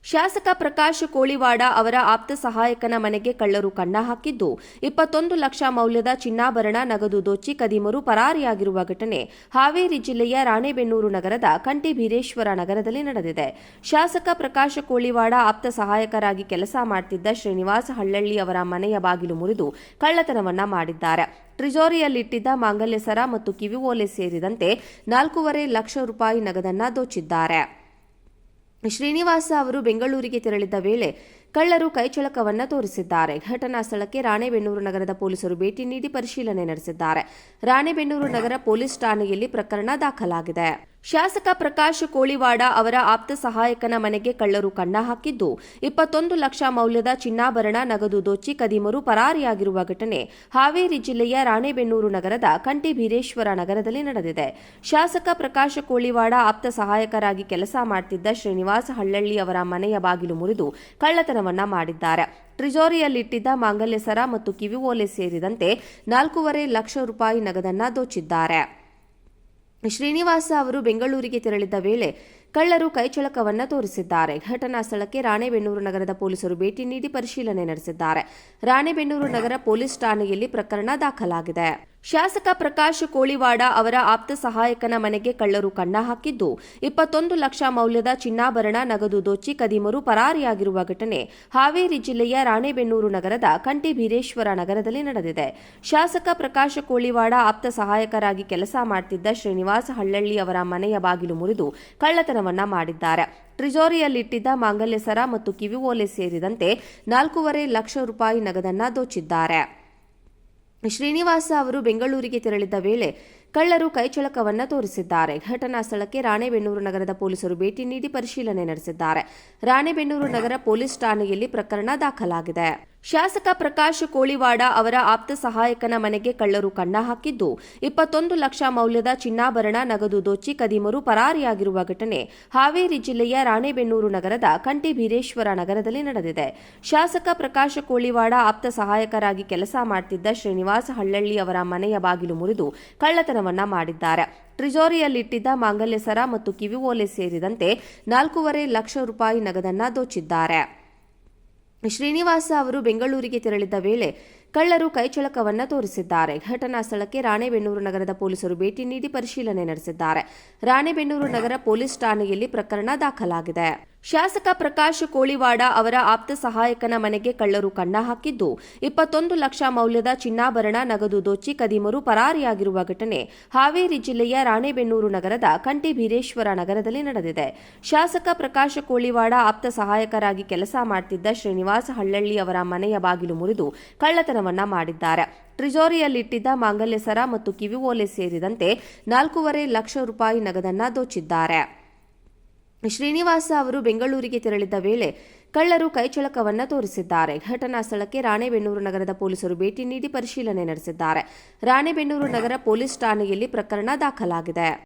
ಶಾಸಕ ಪ್ರಕಾಶ್ ಕೋಳಿವಾಡ ಅವರ ಆಪ್ತ ಸಹಾಯಕನ ಮನೆಗೆ ಕಳ್ಳರು ಕನ್ನ ಹಾಕಿದ್ದು 21 ಲಕ್ಷ ಮೌಲ್ಯದ ಚಿನ್ನಾಭರಣ ನಗದು ದೋಚಿ ಕದಿಮರು ಪರಾರಿಯಾಗಿರುವ ಘಟನೆ ಹಾವೇರಿ ಜಿಲ್ಲೆಯ ರಾಣೆಬೆನ್ನೂರು ನಗರದ ಕಂಠಿಬೀರೇಶ್ವರ ನಗರದಲ್ಲಿ ನಡೆದಿದೆ. ಶಾಸಕ ಪ್ರಕಾಶ್ ಕೋಳಿವಾಡ ಆಪ್ತ ಸಹಾಯಕರಾಗಿ ಕೆಲಸ ಮಾಡುತ್ತಿದ್ದ ಶ್ರೀನಿವಾಸ ಹಳ್ಳಳ್ಳಿ ಅವರ ಮನೆಯ ಬಾಗಿಲು ಮುರಿದು ಕಳ್ಳತನವನ್ನ ಮಾಡಿದ್ದಾರೆ. ಟ್ರಿಜೋರಿಯಲ್ಲಿಟ್ಟಿದ್ದ ಮಾಂಗಲ್ಯ ಸರ ಮತ್ತು ಕಿವಿಓಲೆ ಸೇರಿದಂತೆ 4.5 ಲಕ್ಷ ರೂಪಾಯಿ ನಗದನ್ನ ದೋಚಿದ್ದಾರೆ. ಶ್ರೀನಿವಾಸ ಅವರು ಬೆಂಗಳೂರಿಗೆ ತೆರಳಿದ್ದ ವೇಳೆ ಕಳ್ಳರು ಕೈಚಳಕವನ್ನ ತೋರಿಸಿದ್ದಾರೆ. ಘಟನಾ ಸ್ಥಳಕ್ಕೆ ರಾಣೆಬೆನ್ನೂರು ನಗರದ ಪೊಲೀಸರು ಭೇಟಿ ನೀಡಿ ಪರಿಶೀಲನೆ ನಡೆಸಿದ್ದಾರೆ. ರಾಣೆಬೆನ್ನೂರು ನಗರ ಪೊಲೀಸ್ ಠಾಣೆಯಲ್ಲಿ ಪ್ರಕರಣ ದಾಖಲಾಗಿದೆ. ಶಾಸಕ ಪ್ರಕಾಶ್ ಕೋಳಿವಾಡ ಅವರ ಆಪ್ತ ಸಹಾಯಕನ ಮನೆಗೆ ಕಳ್ಳರು ಕನ್ನ ಹಾಕಿದ್ದು 21 ಲಕ್ಷ ಮೌಲ್ಯದ ಚಿನ್ನಾಭರಣ ನಗದು ದೋಚಿ ಕದಿಮರು ಪರಾರಿಯಾಗಿರುವ ಘಟನೆ ಹಾವೇರಿ ಜಿಲ್ಲೆಯ ರಾಣೆಬೆನ್ನೂರು ನಗರದ ಕಂಠಿಬೀರೇಶ್ವರ ನಗರದಲ್ಲಿ ನಡೆದಿದೆ. ಶಾಸಕ ಪ್ರಕಾಶ್ ಕೋಳಿವಾಡ ಆಪ್ತ ಸಹಾಯಕರಾಗಿ ಕೆಲಸ ಮಾಡುತ್ತಿದ್ದ ಶ್ರೀನಿವಾಸ ಹಳ್ಳಳ್ಳಿ ಅವರ ಮನೆಯ ಬಾಗಿಲು ಮುರಿದು ಕಳ್ಳತನವನ್ನ ಮಾಡಿದ್ದಾರೆ. ಟ್ರಿಜೋರಿಯಲ್ಲಿಟ್ಟಿದ್ದ ಮಾಂಗಲ್ಯ ಸರ ಮತ್ತು ಕಿವಿಓಲೆ ಸೇರಿದಂತೆ 4.5 ಲಕ್ಷ ರೂಪಾಯಿ ನಗದನ್ನ ದೋಚಿದ್ದಾರೆ. ಶ್ರೀನಿವಾಸ ಅವರು ಬೆಂಗಳೂರಿಗೆ ತೆರಳಿದ್ದ ವೇಳೆ ಕಳ್ಳರು ಕೈಚಳಕವನ್ನ ತೋರಿಸಿದ್ದಾರೆ. ಘಟನಾ ಸ್ಥಳಕ್ಕೆ ರಾಣೆಬೆನ್ನೂರು ನಗರದ ಪೊಲೀಸರು ಭೇಟಿ ನೀಡಿ ಪರಿಶೀಲನೆ ನಡೆಸಿದ್ದಾರೆ. ರಾಣೆಬೆನ್ನೂರು ನಗರ ಪೊಲೀಸ್ ಠಾಣೆಯಲ್ಲಿ ಪ್ರಕರಣ ದಾಖಲಾಗಿದೆ. ಶಾಸಕ ಪ್ರಕಾಶ್ ಕೋಳಿವಾಡ ಅವರ ಆಪ್ತ ಸಹಾಯಕನ ಮನೆಗೆ ಕಳ್ಳರು ಕನ್ನ ಹಾಕಿದ್ದು 21 ಲಕ್ಷ ಮೌಲ್ಯದ ಚಿನ್ನಾಭರಣ ನಗದು ದೋಚಿ ಕದಿಮರು ಪರಾರಿಯಾಗಿರುವ ಘಟನೆ ಹಾವೇರಿ ಜಿಲ್ಲೆಯ ರಾಣೆಬೆನ್ನೂರು ನಗರದ ಕಂಠಿಬೀರೇಶ್ವರ ನಗರದಲ್ಲಿ ನಡೆದಿದೆ. ಶಾಸಕ ಪ್ರಕಾಶ್ ಕೋಳಿವಾಡ ಆಪ್ತ ಸಹಾಯಕರಾಗಿ ಕೆಲಸ ಮಾಡುತ್ತಿದ್ದ ಶ್ರೀನಿವಾಸ ಹಳ್ಳಳ್ಳಿ ಅವರ ಮನೆಯ ಬಾಗಿಲು ಮುರಿದು ಕಳ್ಳತನವನ್ನ ಮಾಡಿದ್ದಾರೆ. ಟ್ರಿಜೋರಿಯಲ್ಲಿಟ್ಟಿದ್ದ ಮಾಂಗಲ್ಯ ಸರ ಮತ್ತು ಕಿವಿಓಲೆ ಸೇರಿದಂತೆ 4.5 ಲಕ್ಷ ರೂಪಾಯಿ ನಗದನ್ನ ದೋಚಿದ್ದಾರೆ. ಶ್ರೀನಿವಾಸ ಅವರು ಬೆಂಗಳೂರಿಗೆ ತೆರಳಿದ್ದ ವೇಳೆ ಕಳ್ಳರು ಕೈಚಳಕವನ್ನ ತೋರಿಸಿದ್ದಾರೆ. ಘಟನಾ ಸ್ಥಳಕ್ಕೆ ರಾಣೆಬೆನ್ನೂರು ನಗರದ ಪೊಲೀಸರು ಭೇಟಿ ನೀಡಿ ಪರಿಶೀಲನೆ ನಡೆಸಿದ್ದಾರೆ. ರಾಣೆಬೆನ್ನೂರು ನಗರ ಪೊಲೀಸ್ ಠಾಣೆಯಲ್ಲಿ ಪ್ರಕರಣ ದಾಖಲಾಗಿದೆ. ಶಾಸಕ ಪ್ರಕಾಶ್ ಕೋಳಿವಾಡ ಅವರ ಆಪ್ತ ಸಹಾಯಕನ ಮನೆಗೆ ಕಳ್ಳರು ಕನ್ನ ಹಾಕಿದ್ದು 21 ಲಕ್ಷ ಮೌಲ್ಯದ ಚಿನ್ನಾಭರಣ ನಗದು ದೋಚಿ ಕದಿಮರು ಪರಾರಿಯಾಗಿರುವ ಘಟನೆ ಹಾವೇರಿ ಜಿಲ್ಲೆಯ ರಾಣೆಬೆನ್ನೂರು ನಗರದ ಕಂಠಿಬೀರೇಶ್ವರ ನಗರದಲ್ಲಿ ನಡೆದಿದೆ. ಶಾಸಕ ಪ್ರಕಾಶ್ ಕೋಳಿವಾಡ ಆಪ್ತ ಸಹಾಯಕರಾಗಿ ಕೆಲಸ ಮಾಡುತ್ತಿದ್ದ ಶ್ರೀನಿವಾಸ ಹಳ್ಳಳ್ಳಿ ಅವರ ಮನೆಯ ಬಾಗಿಲು ಮುರಿದು ಕಳ್ಳತನವನ್ನ ಮಾಡಿದ್ದಾರೆ. ಟ್ರಿಜೋರಿಯಲ್ಲಿಟ್ಟಿದ್ದ ಮಾಂಗಲ್ಯ ಸರ ಮತ್ತು ಕಿವಿಓಲೆ ಸೇರಿದಂತೆ 4.5 ಲಕ್ಷ ರೂಪಾಯಿ ನಗದನ್ನ ದೋಚಿದ್ದಾರೆ. ಶ್ರೀನಿವಾಸ ಅವರು ಬೆಂಗಳೂರಿಗೆ ತೆರಳಿದ್ದ ವೇಳೆ ಕಳ್ಳರು ಕೈಚಳಕವನ್ನ ತೋರಿಸಿದ್ದಾರೆ. ಘಟನಾ ಸ್ಥಳಕ್ಕೆ ರಾಣೆಬೆನ್ನೂರು ನಗರದ ಪೊಲೀಸರು ಭೇಟಿ ನೀಡಿ ಪರಿಶೀಲನೆ ನಡೆಸಿದ್ದಾರೆ. ರಾಣೆಬೆನ್ನೂರು ನಗರ ಪೊಲೀಸ್ ಠಾಣೆಯಲ್ಲಿ ಪ್ರಕರಣ ದಾಖಲಾಗಿದೆ. ಶಾಸಕ ಪ್ರಕಾಶ್ ಕೋಳಿವಾಡ ಅವರ ಆಪ್ತ ಸಹಾಯಕನ ಮನೆಗೆ ಕಳ್ಳರು ಕನ್ನ ಹಾಕಿದ್ದು 21 ಲಕ್ಷ ಮೌಲ್ಯದ ಚಿನ್ನಾಭರಣ ನಗದು ದೋಚಿ ಕದಿಮರು ಪರಾರಿಯಾಗಿರುವ ಘಟನೆ ಹಾವೇರಿ ಜಿಲ್ಲೆಯ ರಾಣೆಬೆನ್ನೂರು ನಗರದ ಕಂಠಿಬೀರೇಶ್ವರ ನಗರದಲ್ಲಿ ನಡೆದಿದೆ. ಶಾಸಕ ಪ್ರಕಾಶ್ ಕೋಳಿವಾಡ ಆಪ್ತ ಸಹಾಯಕರಾಗಿ ಕೆಲಸ ಮಾಡುತ್ತಿದ್ದ ಶ್ರೀನಿವಾಸ ಹಳ್ಳಳ್ಳಿ ಅವರ ಮನೆಯ ಬಾಗಿಲು ಮುರಿದು ಕಳ್ಳತನವನ್ನ ಮಾಡಿದ್ದಾರೆ. ಟ್ರಿಜೋರಿಯಲ್ಲಿಟ್ಟಿದ್ದ ಮಾಂಗಲ್ಯ ಸರ ಮತ್ತು ಕಿವಿಓಲೆ ಸೇರಿದಂತೆ 4.5 ಲಕ್ಷ ರೂಪಾಯಿ ನಗದನ್ನ ದೋಚಿದ್ದಾರೆ. ಶ್ರೀನಿವಾಸ ಅವರು ಬೆಂಗಳೂರಿಗೆ ತೆರಳಿದ್ದ ವೇಳೆ ಕಳ್ಳರು ಕೈಚಳಕವನ್ನ ತೋರಿಸಿದ್ದಾರೆ. ಘಟನಾ ಸ್ಥಳಕ್ಕೆ ರಾಣೆಬೆನ್ನೂರು ನಗರದ ಪೊಲೀಸರು ಭೇಟಿ ನೀಡಿ ಪರಿಶೀಲನೆ ನಡೆಸಿದ್ದಾರೆ. ರಾಣೆಬೆನ್ನೂರು ನಗರ ಪೊಲೀಸ್ ಠಾಣೆಯಲ್ಲಿ ಪ್ರಕರಣ ದಾಖಲಾಗಿದೆ.